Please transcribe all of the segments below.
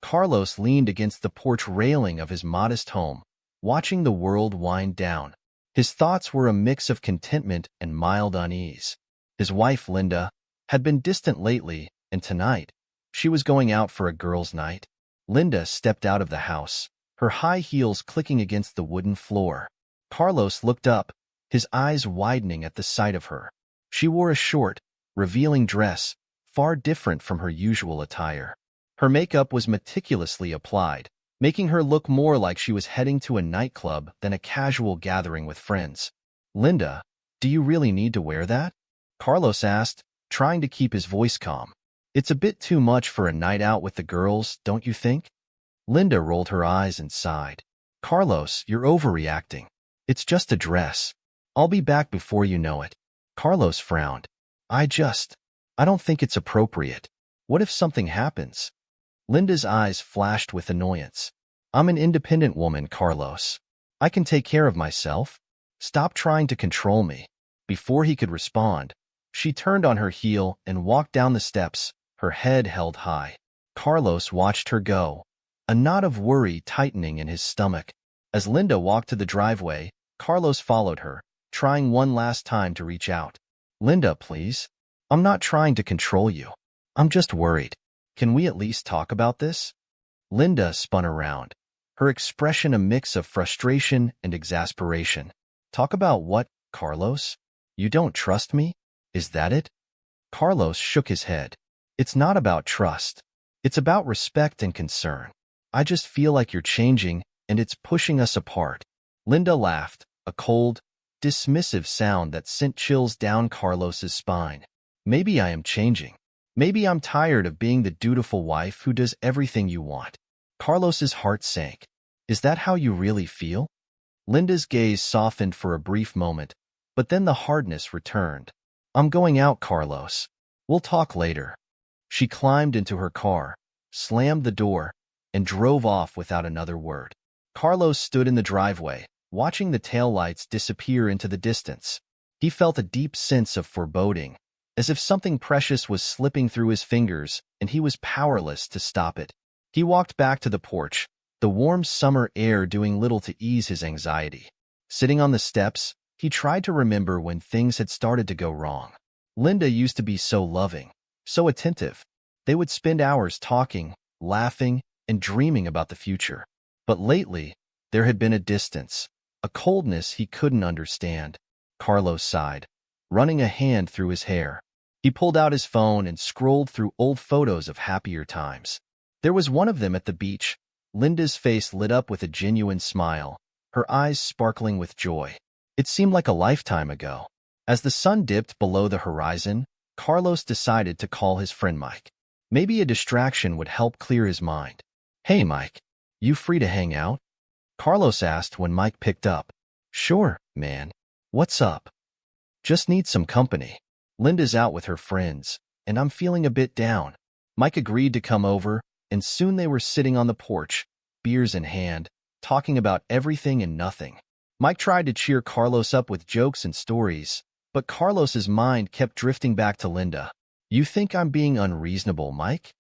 Carlos leaned against the porch railing of his modest home, watching the world wind down. His thoughts were a mix of contentment and mild unease. His wife, Linda, had been distant lately, and tonight, she was going out for a girls' night. Linda stepped out of the house, her high heels clicking against the wooden floor. Carlos looked up, his eyes widening at the sight of her. She wore a short, revealing dress, far different from her usual attire. Her makeup was meticulously applied, making her look more like she was heading to a nightclub than a casual gathering with friends. "Linda, do you really need to wear that?" Carlos asked, trying to keep his voice calm. "It's a bit too much for a night out with the girls, don't you think?" Linda rolled her eyes and sighed. "Carlos, you're overreacting. It's just a dress. I'll be back before you know it." Carlos frowned. I don't think it's appropriate. What if something happens?" Linda's eyes flashed with annoyance. "I'm an independent woman, Carlos. I can take care of myself. Stop trying to control me." Before he could respond, she turned on her heel and walked down the steps, her head held high. Carlos watched her go, a knot of worry tightening in his stomach. As Linda walked to the driveway, Carlos followed her, trying one last time to reach out. "Linda, please. I'm not trying to control you. I'm just worried. Can we at least talk about this?" Linda spun around, her expression a mix of frustration and exasperation. "Talk about what, Carlos? You don't trust me? Is that it?" Carlos shook his head. "It's not about trust. It's about respect and concern. I just feel like you're changing, and it's pushing us apart." Linda laughed, a cold, dismissive sound that sent chills down Carlos's spine. "Maybe I am changing. Maybe I'm tired of being the dutiful wife who does everything you want." Carlos's heart sank. "Is that how you really feel?" Linda's gaze softened for a brief moment, but then the hardness returned. "I'm going out, Carlos. We'll talk later." She climbed into her car, slammed the door, and drove off without another word. Carlos stood in the driveway, watching the taillights disappear into the distance. He felt a deep sense of foreboding, as if something precious was slipping through his fingers and he was powerless to stop it. He walked back to the porch, the warm summer air doing little to ease his anxiety. Sitting on the steps, he tried to remember when things had started to go wrong. Linda used to be so loving, so attentive. They would spend hours talking, laughing, and dreaming about the future. But lately, there had been a distance, a coldness he couldn't understand. Carlos sighed, running a hand through his hair. He pulled out his phone and scrolled through old photos of happier times. There was one of them at the beach. Linda's face lit up with a genuine smile, her eyes sparkling with joy. It seemed like a lifetime ago. As the sun dipped below the horizon, Carlos decided to call his friend Mike. Maybe a distraction would help clear his mind. "Hey, Mike, you free to hang out?" Carlos asked when Mike picked up. "Sure, man. What's up?" "Just need some company. Linda's out with her friends, and I'm feeling a bit down." Mike agreed to come over, and soon they were sitting on the porch, beers in hand, talking about everything and nothing. Mike tried to cheer Carlos up with jokes and stories, but Carlos's mind kept drifting back to Linda. "You think I'm being unreasonable, Mike?"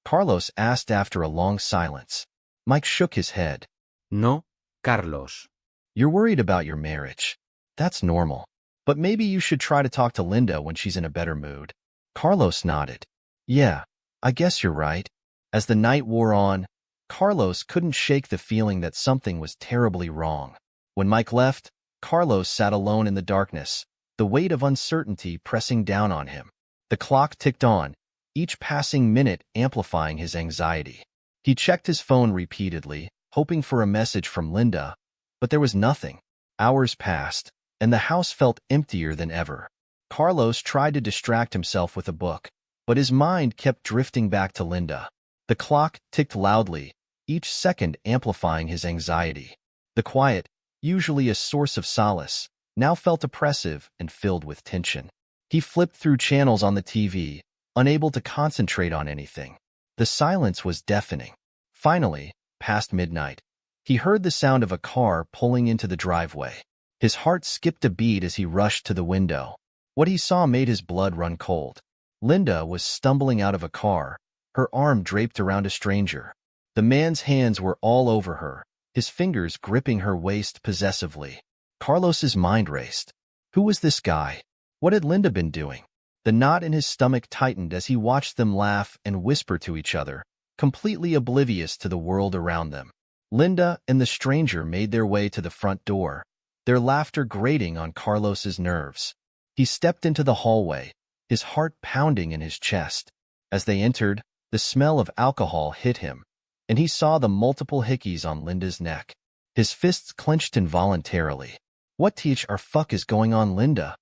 Carlos asked after a long silence. Mike shook his head. No, Carlos. "You're worried about your marriage. That's normal. But maybe you should try to talk to Linda when she's in a better mood." Carlos nodded. "Yeah, I guess you're right." As the night wore on, Carlos couldn't shake the feeling that something was terribly wrong. When Mike left, Carlos sat alone in the darkness, the weight of uncertainty pressing down on him. The clock ticked on, each passing minute amplifying his anxiety. He checked his phone repeatedly, hoping for a message from Linda, but there was nothing. Hours passed, and the house felt emptier than ever. Carlos tried to distract himself with a book, but his mind kept drifting back to Linda. The clock ticked loudly, each second amplifying his anxiety. The quiet, usually a source of solace, now felt oppressive and filled with tension. He flipped through channels on the TV, unable to concentrate on anything. The silence was deafening. Finally, past midnight, he heard the sound of a car pulling into the driveway. His heart skipped a beat as he rushed to the window. What he saw made his blood run cold. Linda was stumbling out of a car, her arm draped around a stranger. The man's hands were all over her, his fingers gripping her waist possessively. Carlos's mind raced. Who was this guy? What had Linda been doing? The knot in his stomach tightened as he watched them laugh and whisper to each other, completely oblivious to the world around them. Linda and the stranger made their way to the front door, their laughter grating on Carlos's nerves. He stepped into the hallway, his heart pounding in his chest. As they entered, the smell of alcohol hit him, and he saw the multiple hickeys on Linda's neck. His fists clenched involuntarily. What fuck is going on, Linda?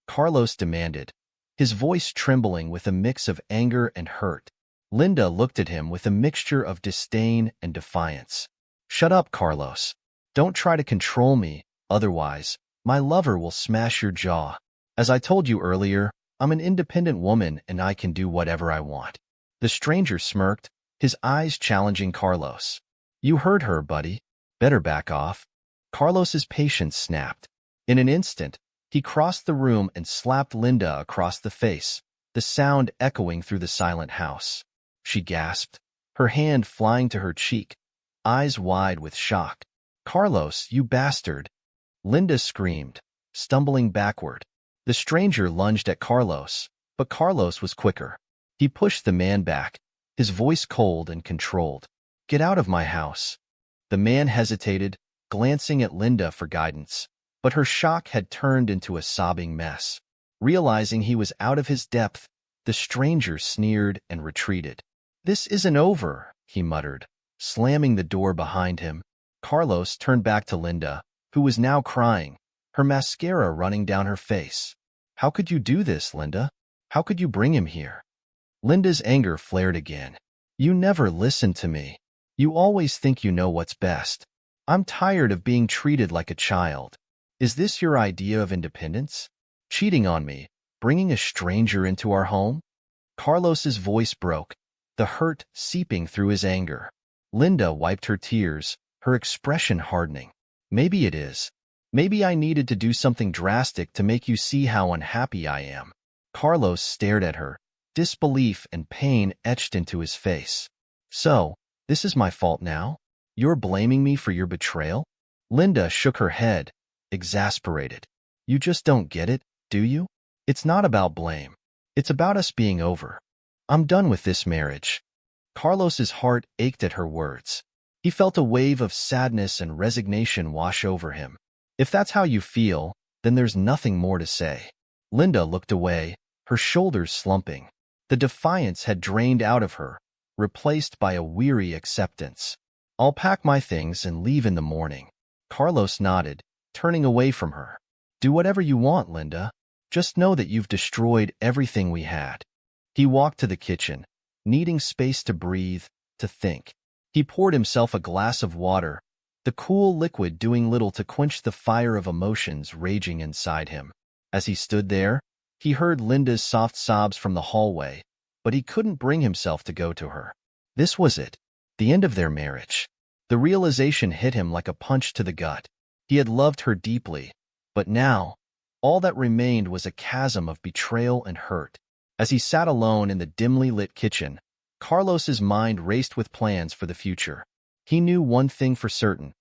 Carlos demanded, his voice trembling with a mix of anger and hurt. Linda looked at him with a mixture of disdain and defiance. Shut up, Carlos. Don't try to control me, otherwise, my lover will smash your jaw. As I told you earlier, I'm an independent woman and I can do whatever I want. The stranger smirked, his eyes challenging Carlos. You heard her, buddy. Better back off. Carlos's patience snapped. In an instant, he crossed the room and slapped Linda across the face, the sound echoing through the silent house. She gasped, her hand flying to her cheek, eyes wide with shock. Carlos, you bastard! Linda screamed, stumbling backward. The stranger lunged at Carlos, but Carlos was quicker. He pushed the man back, his voice cold and controlled. Get out of my house. The man hesitated, glancing at Linda for guidance, but her shock had turned into a sobbing mess. Realizing he was out of his depth, the stranger sneered and retreated. This isn't over, he muttered, slamming the door behind him. Carlos turned back to Linda, who was now crying, her mascara running down her face. How could you do this, Linda? How could you bring him here? Linda's anger flared again. You never listen to me. You always think you know what's best. I'm tired of being treated like a child. Is this your idea of independence? Cheating on me, bringing a stranger into our home? Carlos's voice broke, the hurt seeping through his anger. Linda wiped her tears, her expression hardening. Maybe it is. Maybe I needed to do something drastic to make you see how unhappy I am. Carlos stared at her, disbelief and pain etched into his face. So, this is my fault now? You're blaming me for your betrayal? Linda shook her head, exasperated. You just don't get it, do you? It's not about blame. It's about us being over. I'm done with this marriage. Carlos's heart ached at her words. He felt a wave of sadness and resignation wash over him. If that's how you feel, then there's nothing more to say. Linda looked away, her shoulders slumping. The defiance had drained out of her, replaced by a weary acceptance. I'll pack my things and leave in the morning. Carlos nodded, turning away from her. Do whatever you want, Linda. Just know that you've destroyed everything we had. He walked to the kitchen, needing space to breathe, to think. He poured himself a glass of water, the cool liquid doing little to quench the fire of emotions raging inside him. As he stood there, he heard Linda's soft sobs from the hallway, but he couldn't bring himself to go to her. This was it, the end of their marriage. The realization hit him like a punch to the gut. He had loved her deeply, but now, all that remained was a chasm of betrayal and hurt. As he sat alone in the dimly lit kitchen, Carlos's mind raced with plans for the future. He knew one thing for certain.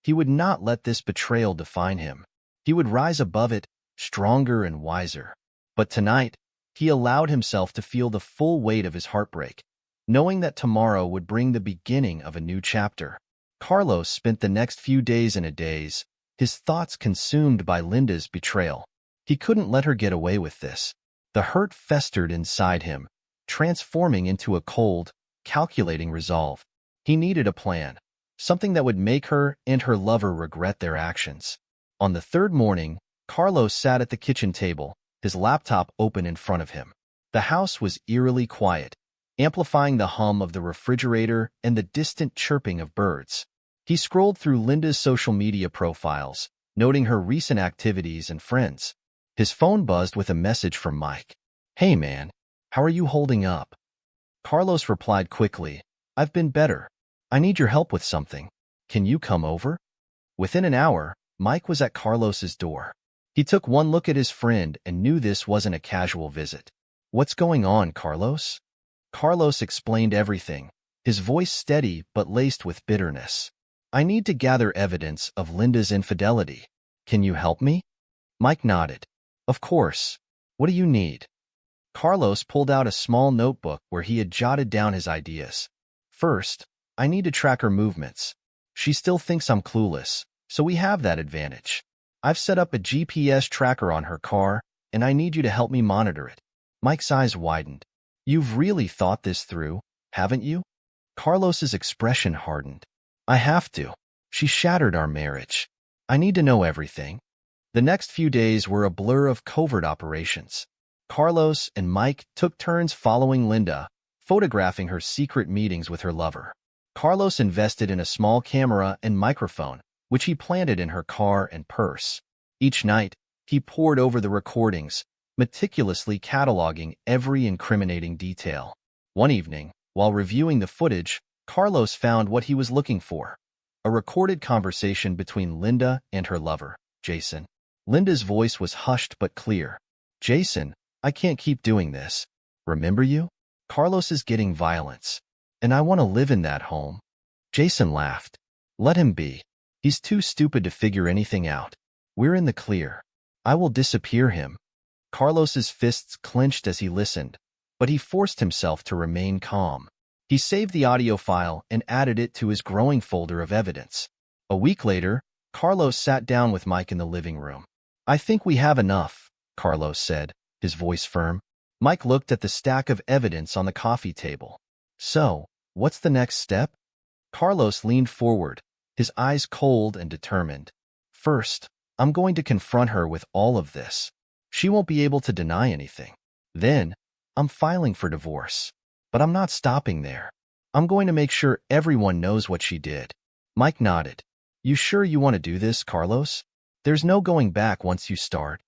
He would not let this betrayal define him. He would rise above it, stronger and wiser. But tonight, he allowed himself to feel the full weight of his heartbreak, knowing that tomorrow would bring the beginning of a new chapter. Carlos spent the next few days in a daze, his thoughts consumed by Linda's betrayal. He couldn't let her get away with this. The hurt festered inside him, transforming into a cold, calculating resolve. He needed a plan, something that would make her and her lover regret their actions. On the third morning, Carlos sat at the kitchen table, his laptop open in front of him. The house was eerily quiet, amplifying the hum of the refrigerator and the distant chirping of birds. He scrolled through Linda's social media profiles, noting her recent activities and friends. His phone buzzed with a message from Mike. Hey man, how are you holding up? Carlos replied quickly, I've been better. I need your help with something. Can you come over? Within an hour, Mike was at Carlos's door. He took one look at his friend and knew this wasn't a casual visit. What's going on, Carlos? Carlos explained everything, his voice steady but laced with bitterness. I need to gather evidence of Linda's infidelity. Can you help me? Mike nodded. Of course. What do you need? Carlos pulled out a small notebook where he had jotted down his ideas. First, I need to track her movements. She still thinks I'm clueless, so we have that advantage. I've set up a GPS tracker on her car, and I need you to help me monitor it. Mike's eyes widened. You've really thought this through, haven't you? Carlos's expression hardened. I have to. She shattered our marriage. I need to know everything. The next few days were a blur of covert operations. Carlos and Mike took turns following Linda, photographing her secret meetings with her lover. Carlos invested in a small camera and microphone, which he planted in her car and purse. Each night, he pored over the recordings, meticulously cataloging every incriminating detail. One evening, while reviewing the footage, Carlos found what he was looking for: a recorded conversation between Linda and her lover, Jason. Linda's voice was hushed but clear. Jason, I can't keep doing this. Remember you? Carlos is getting violence, and I want to live in that home. Jason laughed. Let him be. He's too stupid to figure anything out. We're in the clear. I will disappear him. Carlos's fists clenched as he listened, but he forced himself to remain calm. He saved the audio file and added it to his growing folder of evidence. A week later, Carlos sat down with Mike in the living room. I think we have enough, Carlos said, his voice firm. Mike looked at the stack of evidence on the coffee table. So, what's the next step? Carlos leaned forward, his eyes cold and determined. First, I'm going to confront her with all of this. She won't be able to deny anything. Then, I'm filing for divorce. But I'm not stopping there. I'm going to make sure everyone knows what she did. Mike nodded. You sure you want to do this, Carlos? There's no going back once you start.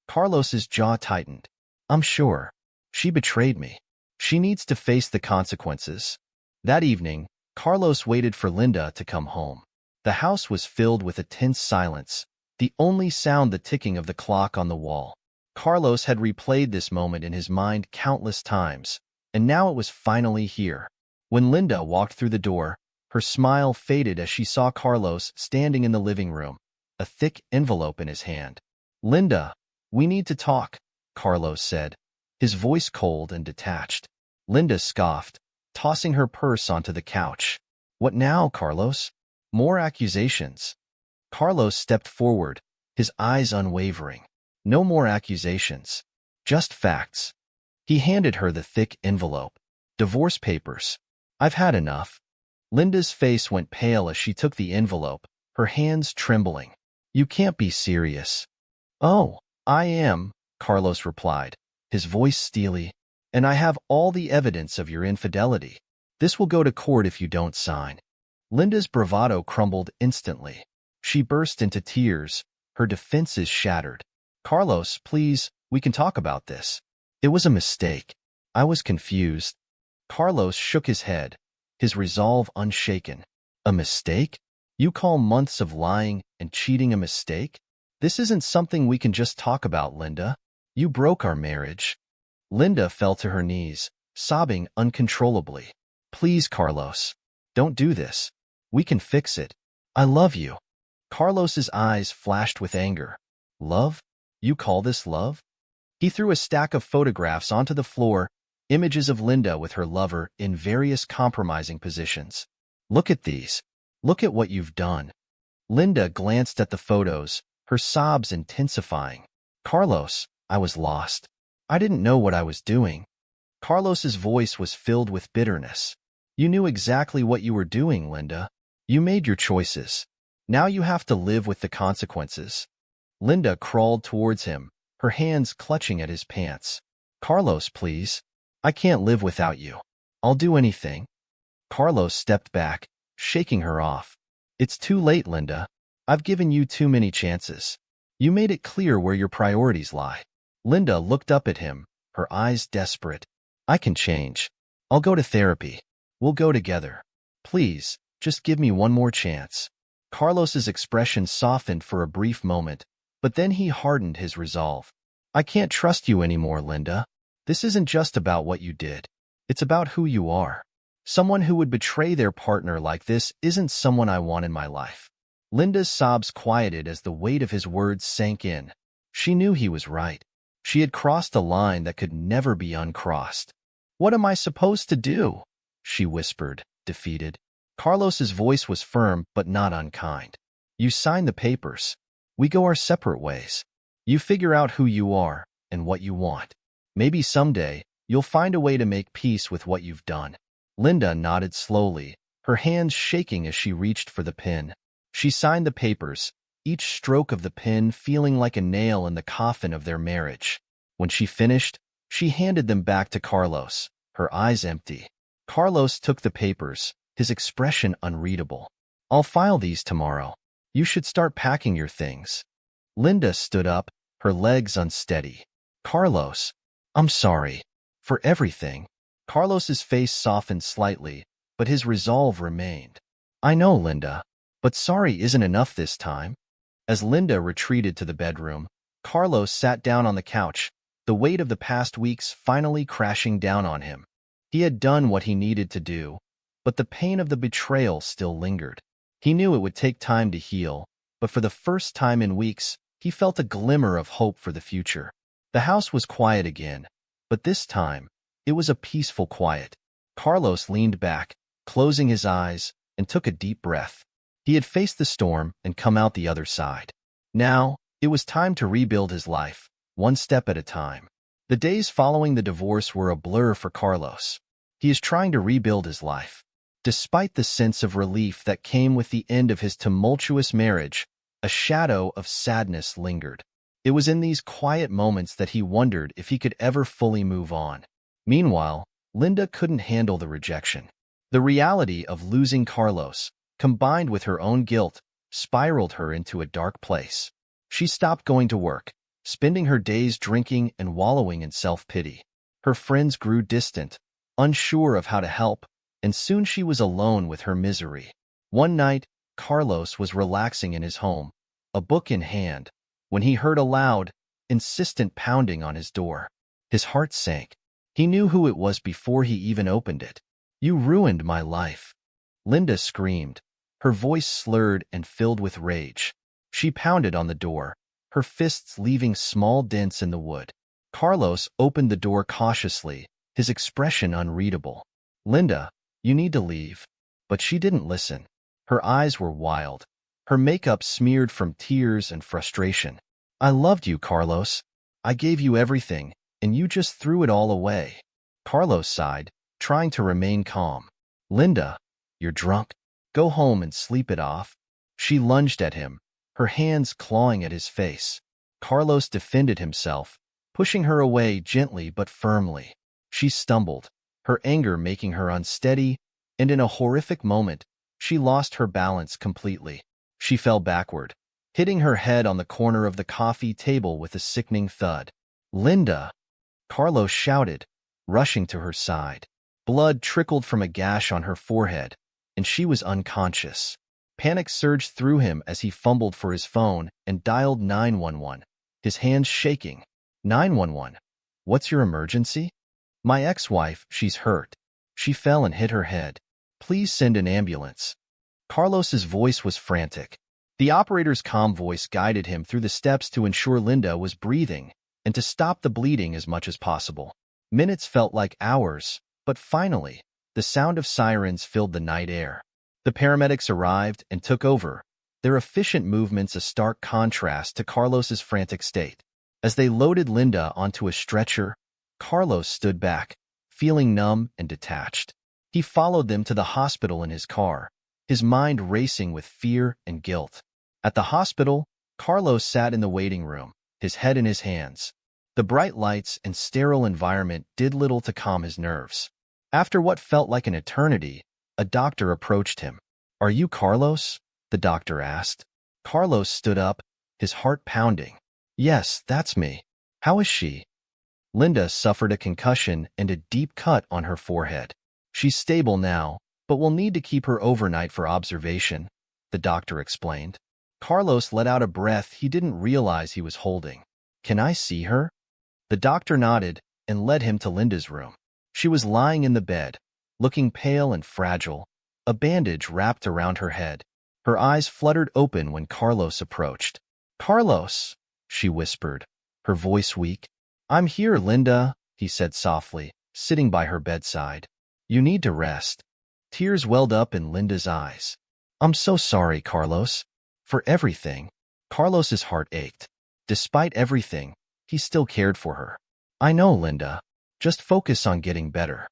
Carlos's jaw tightened. I'm sure. She betrayed me. She needs to face the consequences. That evening, Carlos waited for Linda to come home. The house was filled with a tense silence, the only sound the ticking of the clock on the wall. Carlos had replayed this moment in his mind countless times, and now it was finally here. When Linda walked through the door, her smile faded as she saw Carlos standing in the living room, a thick envelope in his hand. Linda, we need to talk, Carlos said, his voice cold and detached. Linda scoffed, tossing her purse onto the couch. What now, Carlos? More accusations. Carlos stepped forward, his eyes unwavering. No more accusations. Just facts. He handed her the thick envelope. Divorce papers. I've had enough. Linda's face went pale as she took the envelope, her hands trembling. You can't be serious. Oh, I am, Carlos replied, his voice steely. And I have all the evidence of your infidelity. This will go to court if you don't sign. Linda's bravado crumbled instantly. She burst into tears, her defenses shattered. Carlos, please, we can talk about this. It was a mistake. I was confused. Carlos shook his head, his resolve unshaken. A mistake? You call months of lying and cheating a mistake? This isn't something we can just talk about, Linda. You broke our marriage. Linda fell to her knees, sobbing uncontrollably. Please, Carlos, don't do this. We can fix it. I love you. Carlos's eyes flashed with anger. Love? You call this love? He threw a stack of photographs onto the floor, images of Linda with her lover in various compromising positions. Look at these. Look at what you've done. Linda glanced at the photos, her sobs intensifying. Carlos, I was lost. I didn't know what I was doing. Carlos's voice was filled with bitterness. You knew exactly what you were doing, Linda. You made your choices. Now you have to live with the consequences. Linda crawled towards him, her hands clutching at his pants. Carlos, please. I can't live without you. I'll do anything. Carlos stepped back, shaking her off. It's too late, Linda. I've given you too many chances. You made it clear where your priorities lie. Linda looked up at him, her eyes desperate. I can change. I'll go to therapy. We'll go together. Please, just give me one more chance. Carlos's expression softened for a brief moment, but then he hardened his resolve. I can't trust you anymore, Linda. This isn't just about what you did. It's about who you are. Someone who would betray their partner like this isn't someone I want in my life. Linda's sobs quieted as the weight of his words sank in. She knew he was right. She had crossed a line that could never be uncrossed. "What am I supposed to do?" she whispered, defeated. Carlos's voice was firm but not unkind. "You sign the papers. We go our separate ways. You figure out who you are and what you want. Maybe someday you'll find a way to make peace with what you've done." Linda nodded slowly, her hands shaking as she reached for the pen. She signed the papers, each stroke of the pen feeling like a nail in the coffin of their marriage. When she finished, she handed them back to Carlos, her eyes empty. Carlos took the papers, his expression unreadable. "I'll file these tomorrow. You should start packing your things." Linda stood up, her legs unsteady. "Carlos, I'm sorry. For everything." Carlos's face softened slightly, but his resolve remained. "I know, Linda, but sorry isn't enough this time." As Linda retreated to the bedroom, Carlos sat down on the couch, the weight of the past weeks finally crashing down on him. He had done what he needed to do, but the pain of the betrayal still lingered. He knew it would take time to heal, but for the first time in weeks, he felt a glimmer of hope for the future. The house was quiet again, but this time, it was a peaceful quiet. Carlos leaned back, closing his eyes, and took a deep breath. He had faced the storm and come out the other side. Now, it was time to rebuild his life, one step at a time. The days following the divorce were a blur for Carlos. He is trying to rebuild his life. Despite the sense of relief that came with the end of his tumultuous marriage, a shadow of sadness lingered. It was in these quiet moments that he wondered if he could ever fully move on. Meanwhile, Linda couldn't handle the rejection. The reality of losing Carlos, combined with her own guilt, spiraled her into a dark place. She stopped going to work, spending her days drinking and wallowing in self-pity. Her friends grew distant, unsure of how to help, and soon she was alone with her misery. One night, Carlos was relaxing in his home, a book in hand, when he heard a loud, insistent pounding on his door. His heart sank. He knew who it was before he even opened it. "You ruined my life." Linda screamed, her voice slurred and filled with rage. She pounded on the door, her fists leaving small dents in the wood. Carlos opened the door cautiously, his expression unreadable. "Linda, you need to leave." But she didn't listen. Her eyes were wild, her makeup smeared from tears and frustration. "I loved you, Carlos. I gave you everything, and you just threw it all away." Carlos sighed, trying to remain calm. "Linda, you're drunk. Go home and sleep it off." She lunged at him, her hands clawing at his face. Carlos defended himself, pushing her away gently but firmly. She stumbled, her anger making her unsteady, and in a horrific moment, she lost her balance completely. She fell backward, hitting her head on the corner of the coffee table with a sickening thud. "Linda!" Carlos shouted, rushing to her side. Blood trickled from a gash on her forehead, and she was unconscious. Panic surged through him as he fumbled for his phone and dialed 911, his hands shaking. 911. "What's your emergency?" "My ex-wife, she's hurt. She fell and hit her head. Please send an ambulance." Carlos's voice was frantic. The operator's calm voice guided him through the steps to ensure Linda was breathing and to stop the bleeding as much as possible. Minutes felt like hours, but finally, the sound of sirens filled the night air. The paramedics arrived and took over, their efficient movements a stark contrast to Carlos's frantic state. As they loaded Linda onto a stretcher, Carlos stood back, feeling numb and detached. He followed them to the hospital in his car, his mind racing with fear and guilt. At the hospital, Carlos sat in the waiting room, his head in his hands. The bright lights and sterile environment did little to calm his nerves. After what felt like an eternity, a doctor approached him. "Are you Carlos?" the doctor asked. Carlos stood up, his heart pounding. "Yes, that's me. How is she?" Linda suffered a concussion and a deep cut on her forehead. "She's stable now, but we'll need to keep her overnight for observation," the doctor explained. Carlos let out a breath he didn't realize he was holding. "Can I see her?" The doctor nodded and led him to Linda's room. She was lying in the bed, looking pale and fragile, a bandage wrapped around her head. Her eyes fluttered open when Carlos approached. "Carlos," she whispered, her voice weak. "I'm here, Linda," he said softly, sitting by her bedside. "You need to rest." Tears welled up in Linda's eyes. "I'm so sorry, Carlos. For everything." Carlos's heart ached. Despite everything, he still cared for her. "I know, Linda. Just focus on getting better."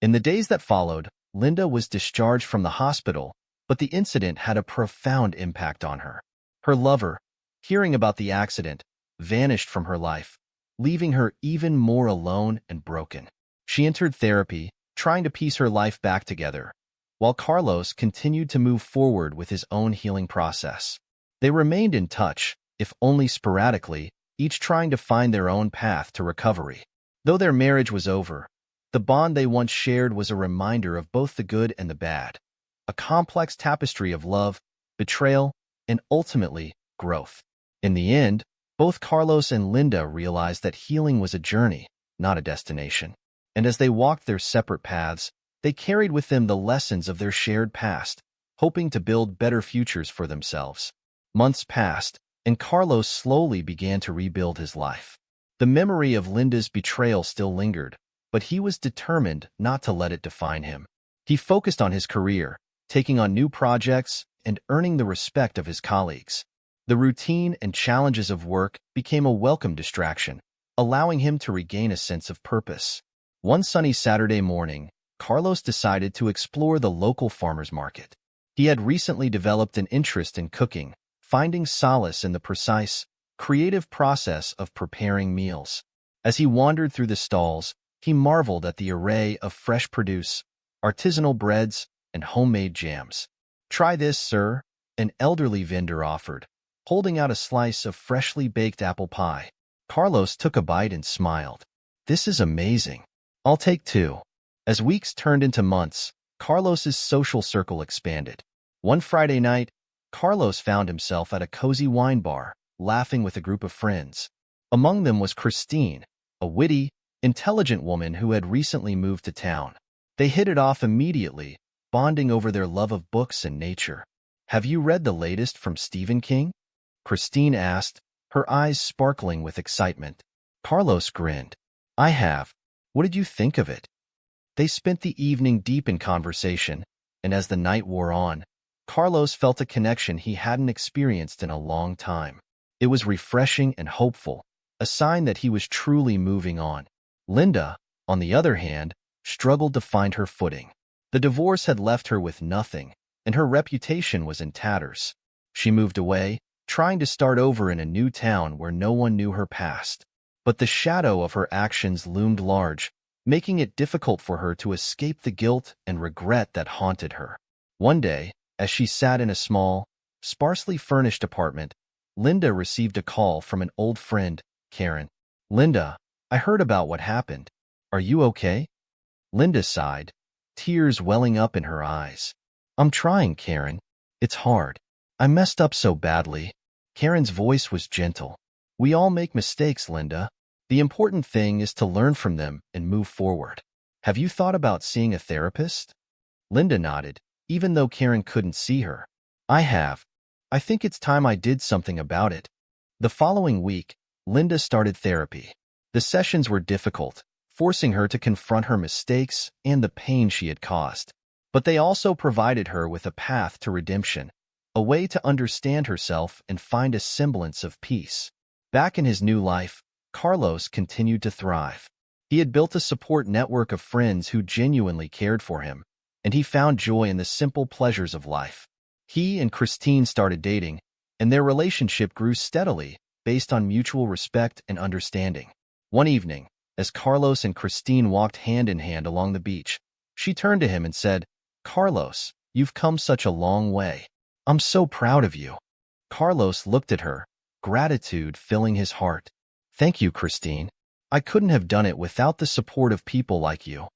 In the days that followed, Linda was discharged from the hospital, but the incident had a profound impact on her. Her lover, hearing about the accident, vanished from her life, leaving her even more alone and broken. She entered therapy, trying to piece her life back together, while Carlos continued to move forward with his own healing process. They remained in touch, if only sporadically, each trying to find their own path to recovery. Though their marriage was over, the bond they once shared was a reminder of both the good and the bad, a complex tapestry of love, betrayal, and ultimately, growth. In the end, both Carlos and Linda realized that healing was a journey, not a destination. And as they walked their separate paths, they carried with them the lessons of their shared past, hoping to build better futures for themselves. Months passed, and Carlos slowly began to rebuild his life. The memory of Linda's betrayal still lingered, but he was determined not to let it define him. He focused on his career, taking on new projects and earning the respect of his colleagues. The routine and challenges of work became a welcome distraction, allowing him to regain a sense of purpose. One sunny Saturday morning, Carlos decided to explore the local farmers market. He had recently developed an interest in cooking, finding solace in the precise, creative process of preparing meals. As he wandered through the stalls, he marveled at the array of fresh produce, artisanal breads, and homemade jams. "Try this, sir," an elderly vendor offered, holding out a slice of freshly baked apple pie. Carlos took a bite and smiled. "This is amazing. I'll take two." As weeks turned into months, Carlos's social circle expanded. One Friday night, Carlos found himself at a cozy wine bar, laughing with a group of friends. Among them was Christine, a witty, intelligent woman who had recently moved to town. They hit it off immediately, bonding over their love of books and nature. "Have you read the latest from Stephen King?" Christine asked, her eyes sparkling with excitement. Carlos grinned. "I have. What did you think of it?" They spent the evening deep in conversation, and as the night wore on, Carlos felt a connection he hadn't experienced in a long time. It was refreshing and hopeful, a sign that he was truly moving on. Linda, on the other hand, struggled to find her footing. The divorce had left her with nothing, and her reputation was in tatters. She moved away, trying to start over in a new town where no one knew her past. But the shadow of her actions loomed large, making it difficult for her to escape the guilt and regret that haunted her. One day, as she sat in a small, sparsely furnished apartment, Linda received a call from an old friend, Karen. "Linda, I heard about what happened. Are you okay?" Linda sighed, tears welling up in her eyes. "I'm trying, Karen. It's hard. I messed up so badly." Karen's voice was gentle. "We all make mistakes, Linda. The important thing is to learn from them and move forward. Have you thought about seeing a therapist?" Linda nodded, even though Karen couldn't see her. "I have. I think it's time I did something about it." The following week, Linda started therapy. The sessions were difficult, forcing her to confront her mistakes and the pain she had caused. But they also provided her with a path to redemption, a way to understand herself and find a semblance of peace. Back in his new life, Carlos continued to thrive. He had built a support network of friends who genuinely cared for him, and he found joy in the simple pleasures of life. He and Christine started dating, and their relationship grew steadily, based on mutual respect and understanding. One evening, as Carlos and Christine walked hand in hand along the beach, she turned to him and said, "Carlos, you've come such a long way. I'm so proud of you." Carlos looked at her, gratitude filling his heart. "Thank you, Christine. I couldn't have done it without the support of people like you."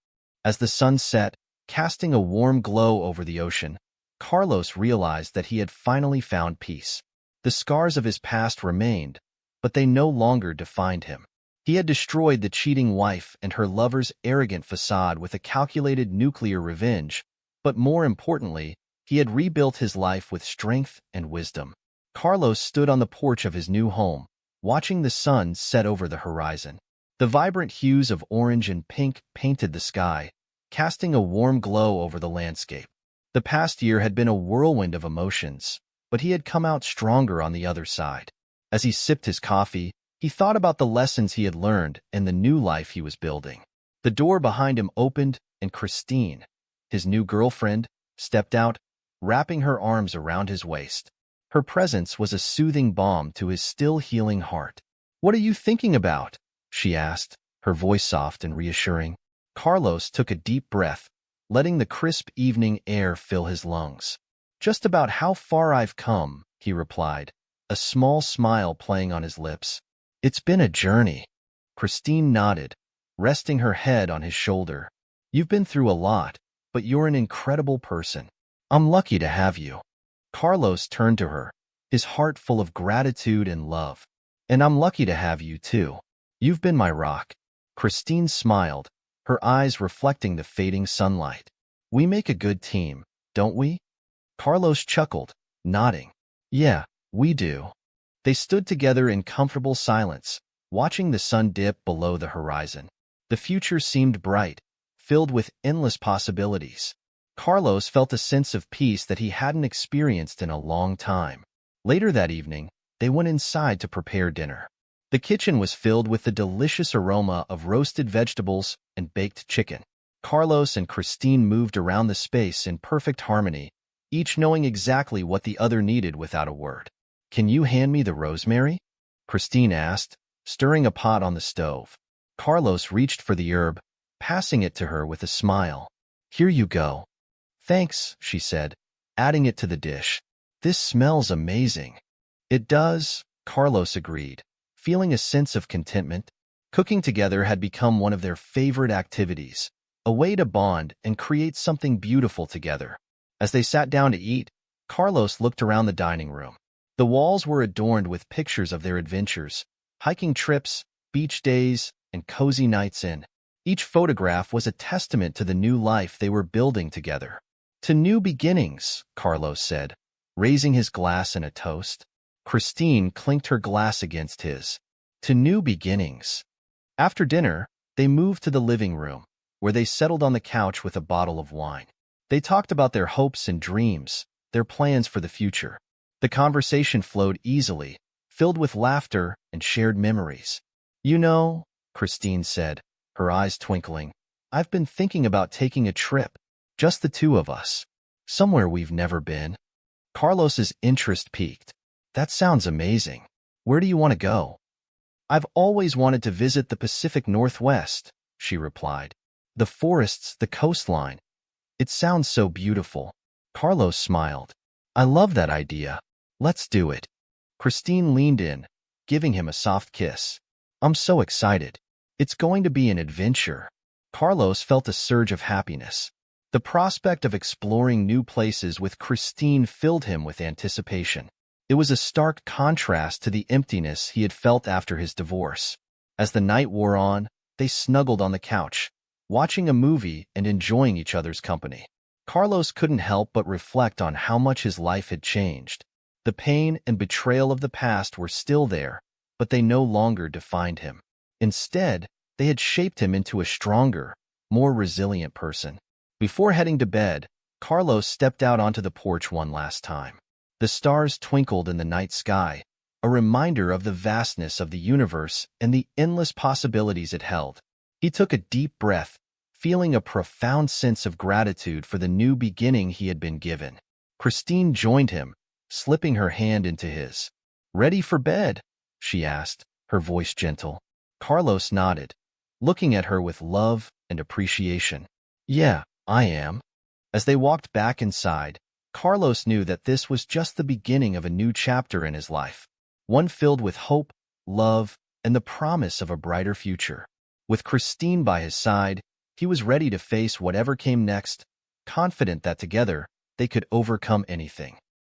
As the sun set, casting a warm glow over the ocean, Carlos realized that he had finally found peace. The scars of his past remained, but they no longer defined him. He had destroyed the cheating wife and her lover's arrogant facade with a calculated nuclear revenge, but more importantly, he had rebuilt his life with strength and wisdom. Carlos stood on the porch of his new home, watching the sun set over the horizon. The vibrant hues of orange and pink painted the sky, casting a warm glow over the landscape. The past year had been a whirlwind of emotions, but he had come out stronger on the other side. As he sipped his coffee, he thought about the lessons he had learned and the new life he was building. The door behind him opened, and Christine, his new girlfriend, stepped out, wrapping her arms around his waist. Her presence was a soothing balm to his still healing heart. "What are you thinking about?" she asked, her voice soft and reassuring. Carlos took a deep breath, letting the crisp evening air fill his lungs. "Just about how far I've come," he replied, a small smile playing on his lips. "It's been a journey." Christine nodded, resting her head on his shoulder. "You've been through a lot, but you're an incredible person. I'm lucky to have you." Carlos turned to her, his heart full of gratitude and love. "And I'm lucky to have you, too. You've been my rock." Christine smiled, her eyes reflecting the fading sunlight. "We make a good team, don't we?" Carlos chuckled, nodding. "Yeah, we do." They stood together in comfortable silence, watching the sun dip below the horizon. The future seemed bright, filled with endless possibilities. Carlos felt a sense of peace that he hadn't experienced in a long time. Later that evening, they went inside to prepare dinner. The kitchen was filled with the delicious aroma of roasted vegetables and baked chicken. Carlos and Christine moved around the space in perfect harmony, each knowing exactly what the other needed without a word. "Can you hand me the rosemary?" Christine asked, stirring a pot on the stove. Carlos reached for the herb, passing it to her with a smile. "Here you go." "Thanks," she said, adding it to the dish. "This smells amazing." "It does," Carlos agreed, feeling a sense of contentment. Cooking together had become one of their favorite activities, a way to bond and create something beautiful together. As they sat down to eat, Carlos looked around the dining room. The walls were adorned with pictures of their adventures, hiking trips, beach days, and cozy nights in. Each photograph was a testament to the new life they were building together. "To new beginnings," Carlos said, raising his glass in a toast. Christine clinked her glass against his. "To new beginnings." After dinner, they moved to the living room, where they settled on the couch with a bottle of wine. They talked about their hopes and dreams, their plans for the future. The conversation flowed easily, filled with laughter and shared memories. "You know," Christine said, her eyes twinkling, "I've been thinking about taking a trip, just the two of us, somewhere we've never been." Carlos's interest piqued. "That sounds amazing. Where do you want to go?" "I've always wanted to visit the Pacific Northwest," she replied. "The forests, the coastline. It sounds so beautiful." Carlos smiled. "I love that idea. Let's do it." Christine leaned in, giving him a soft kiss. "I'm so excited. It's going to be an adventure." Carlos felt a surge of happiness. The prospect of exploring new places with Christine filled him with anticipation. It was a stark contrast to the emptiness he had felt after his divorce. As the night wore on, they snuggled on the couch, watching a movie and enjoying each other's company. Carlos couldn't help but reflect on how much his life had changed. The pain and betrayal of the past were still there, but they no longer defined him. Instead, they had shaped him into a stronger, more resilient person. Before heading to bed, Carlos stepped out onto the porch one last time. The stars twinkled in the night sky, a reminder of the vastness of the universe and the endless possibilities it held. He took a deep breath, feeling a profound sense of gratitude for the new beginning he had been given. Christine joined him, slipping her hand into his. "Ready for bed?" she asked, her voice gentle. Carlos nodded, looking at her with love and appreciation. "Yeah, I am." As they walked back inside, Carlos knew that this was just the beginning of a new chapter in his life, one filled with hope, love, and the promise of a brighter future. With Christine by his side, he was ready to face whatever came next, confident that together they could overcome anything.